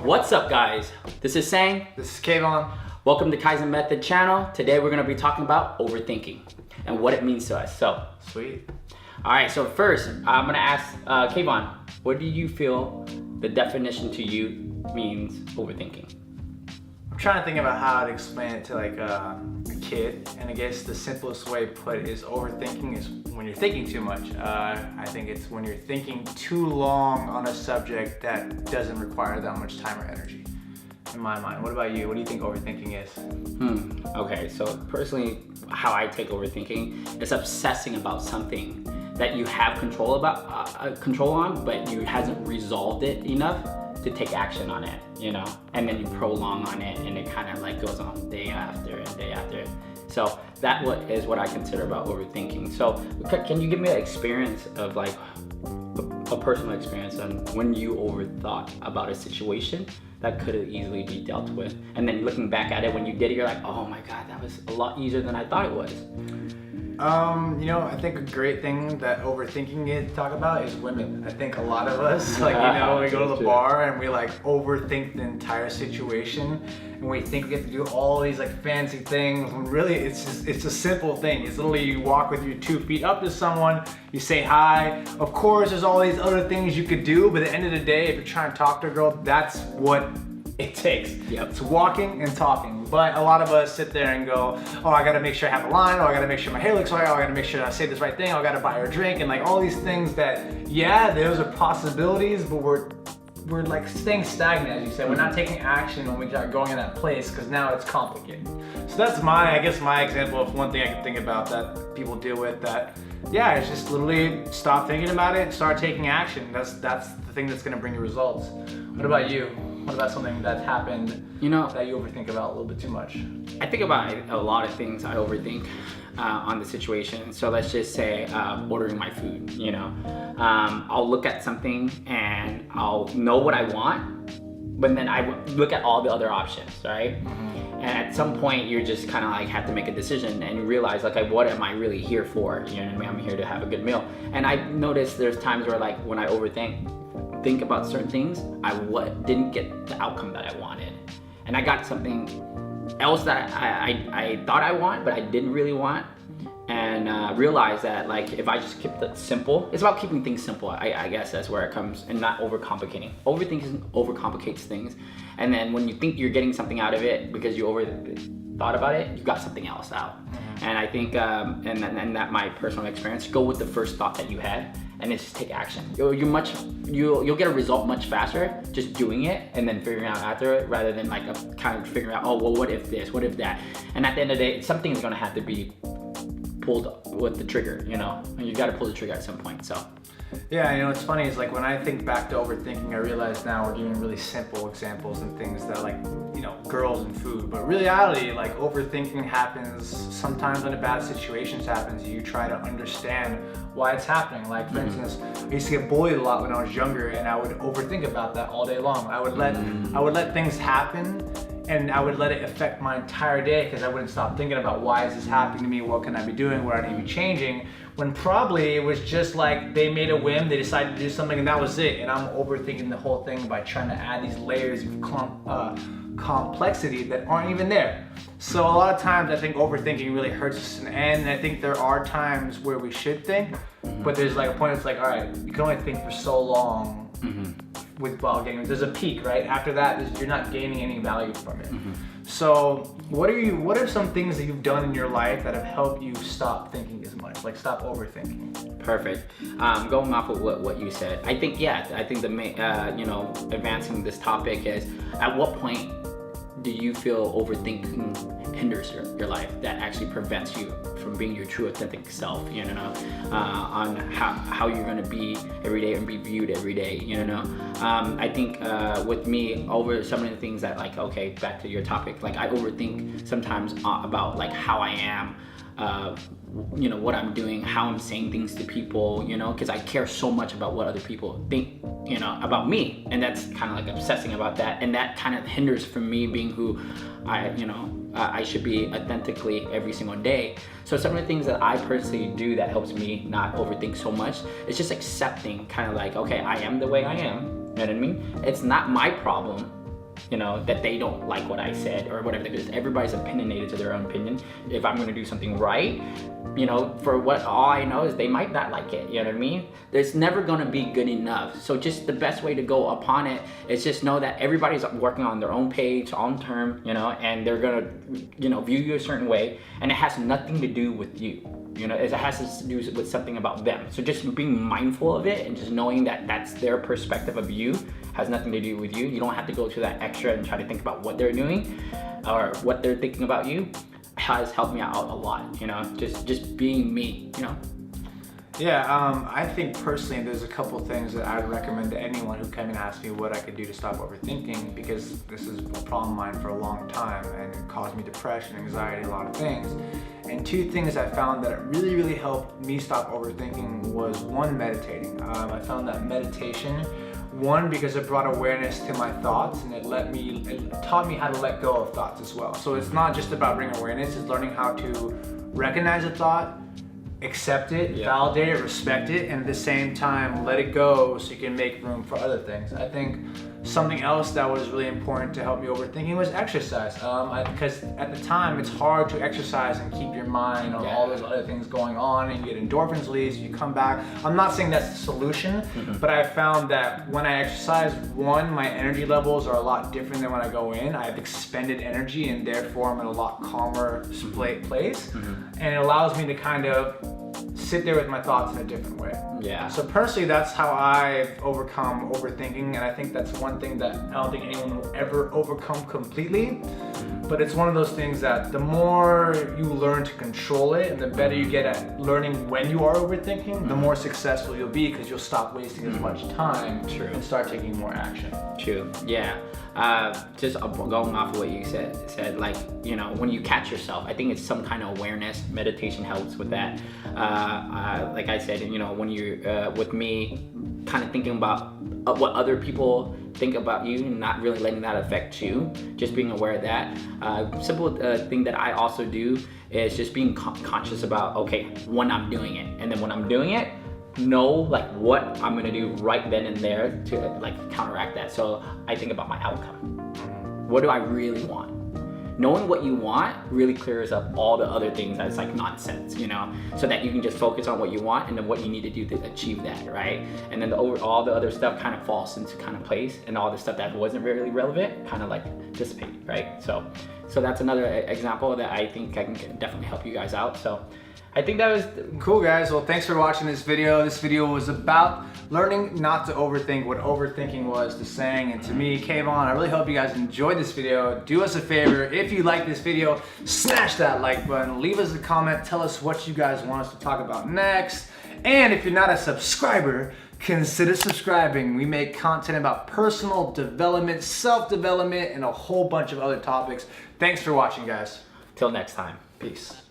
What's up, guys? This is Sang. This is Kaizen. Welcome to Kaizen Method channel. Today we're going to be talking about overthinking and what it means to us. So, Sweet. All right, so first I'm going to ask Kaizen, what do you feel the definition to you means overthinking? I'm trying to think about how to explain it to like a kid, and I guess the simplest way to put it is overthinking is when you're thinking too much. I think it's when you're thinking too long on a subject that doesn't require that much time or energy, in my mind. What about you? What do you think overthinking is? Okay, so personally, how I take overthinking is obsessing about something that you have control on, but you hasn't resolved it enough to take action on it, you know, and then you prolong on it, and it kind of like goes on day after and day after. So that is what I consider about overthinking. So can you give me an experience of like a personal experience on when you overthought about a situation that could have easily be dealt with, and then looking back at it when you did it, you're like, oh my god, that was a lot easier than I thought it was? I think a great thing that overthinking it talk about is women. I think a lot of us, like, we go to the bar and we like overthink the entire situation, and we think we have to do all these like fancy things, when really it's a simple thing. It's literally you walk with your 2 feet up to someone, you say hi. Of course, there's all these other things you could do, but at the end of the day, if you're trying to talk to a girl, that's what it takes. Yep. It's walking and talking. But a lot of us sit there and go, oh, I gotta make sure I have a line, oh, I gotta make sure my hair looks right, oh, I gotta make sure I say this right thing, oh, I gotta buy her a drink, and like all these things that, yeah, those are possibilities, but we're like staying stagnant, as you said. We're not taking action when we start going in that place, because now it's complicated. So that's my example of one thing I can think about that people deal with, that, yeah, it's just literally stop thinking about it, start taking action. That's the thing that's gonna bring you results. What about you? What about something that's happened, that you overthink about a little bit too much? I think about a lot of things I overthink on the situation. So let's just say ordering my food, I'll look at something and I'll know what I want, but then I look at all the other options, right? And at some point you're just kind of like have to make a decision and you realize like, what am I really here for? You know what I mean? I'm here to have a good meal. And I noticed there's times where like when I think about certain things, I didn't get the outcome that I wanted, and I got something else that I thought I want, but I didn't really want, and realized that like if I just keep it simple, it's about keeping things simple. I guess that's where it comes, and not overcomplicating. Overthinking overcomplicates things, and then when you think you're getting something out of it because you thought about it, you got something else out. And I think, and that my personal experience, go with the first thought that you had, and then just take action. You'll get a result much faster just doing it and then figuring out after it, rather than like kind of figuring out, oh well, what if this, what if that? And at the end of the day, something is gonna have to be pulled with the trigger, and you gotta pull the trigger at some point. So. Yeah, it's funny, is like when I think back to overthinking, I realize now we're giving really simple examples and things that like, girls and food, but reality, like overthinking happens sometimes when a bad situation happens. You try to understand why it's happening. Like for instance, I used to get bullied a lot when I was younger, and I would overthink about that all day long. I would let things happen, and I would let it affect my entire day, because I wouldn't stop thinking about, why is this happening to me? What can I be doing? What I need to be changing? When probably it was just like they made a whim, they decided to do something, and that was it. And I'm overthinking the whole thing by trying to add these layers of complexity that aren't even there. So a lot of times I think overthinking really hurts us in the end, and I think there are times where we should think, but there's like a point it's like, all right, you can only think for so long with ball games. There's a peak, right? After that, you're not gaining any value from it. So what are some things that you've done in your life that have helped you stop thinking as much, like stop overthinking? Perfect. Going off of what you said, I think the main, advancing this topic is, at what point do you feel overthinking hinders your life, that actually prevents you from being your true authentic self, on how you're going to be every day and be viewed every day, I think with me, over some of the things that, like, okay, back to your topic, like I overthink sometimes about like how I am, what I'm doing, how I'm saying things to people, because I care so much about what other people think, about me, and that's kind of like obsessing about that, and that kind of hinders from me being who I should be authentically every single day. So some of the things that I personally do that helps me not overthink so much is just accepting, kind of like, okay, I am the way I am, you know what I mean? It's not my problem that they don't like what I said or whatever, because everybody's opinionated to their own opinion. If I'm gonna do something right, for what all I know is they might not like it, you know what I mean? There's never gonna be good enough. So just the best way to go upon it is just know that everybody's working on their own page, own term, and they're gonna, view you a certain way, and it has nothing to do with you. It has to do with something about them. So just being mindful of it and just knowing that that's their perspective of you, has nothing to do with you. You don't have to go to that extra and try to think about what they're doing or what they're thinking about you. Has helped me out a lot, just being me, Yeah, I think personally there's a couple things that I'd recommend to anyone who came and asked me what I could do to stop overthinking, because this is a problem of mine for a long time and it caused me depression, anxiety, a lot of things. And two things I found that really, really helped me stop overthinking was one, meditating. I found that meditation, one, because it brought awareness to my thoughts, and it taught me how to let go of thoughts as well. So it's not just about bringing awareness, it's learning how to recognize a thought, accept it, validate it, respect it, and at the same time let it go so you can make room for other things. I think something else that was really important to help me overthinking was exercise, because at the time it's hard to exercise and keep your mind on all those other things going on, and you get endorphins released, you come back. I'm not saying that's the solution, but I found that when I exercise, one, my energy levels are a lot different than when I go in. I have expended energy and therefore I'm in a lot calmer place, and it allows me to kind of sit there with my thoughts in a different way. Yeah. So personally, that's how I've overcome overthinking, and I think that's one thing that I don't think anyone will ever overcome completely. But it's one of those things that the more you learn to control it and the better you get at learning when you are overthinking, the more successful you'll be, because you'll stop wasting as much time and start taking more action. True. Yeah. Just going off of what you said, like, when you catch yourself, I think it's some kind of awareness. Meditation helps with that. Like I said, when you're with me, kind of thinking about what other people think about you and not really letting that affect you, just being aware of that. Simple thing that I also do is just being conscious about, okay, when I'm doing it, and then when I'm doing it, know like what I'm gonna do right then and there to like counteract that. So I think about my outcome. What do I really want? Knowing what you want really clears up all the other things that's like nonsense, so that you can just focus on what you want and then what you need to do to achieve that, right? And then all the other stuff kind of falls into kind of place, and all the stuff that wasn't really relevant kind of like dissipate, right? So that's another example that I think I can definitely help you guys out. So I think that was cool, guys. Well, thanks for watching this video. This video was about learning not to overthink, what overthinking was to saying. And to me, Kayvon, I really hope you guys enjoyed this video. Do us a favor, if you like this video, smash that like button, leave us a comment, tell us what you guys want us to talk about next. And if you're not a subscriber, consider subscribing. We make content about personal development, self-development, and a whole bunch of other topics. Thanks for watching, guys. Till next time. Peace.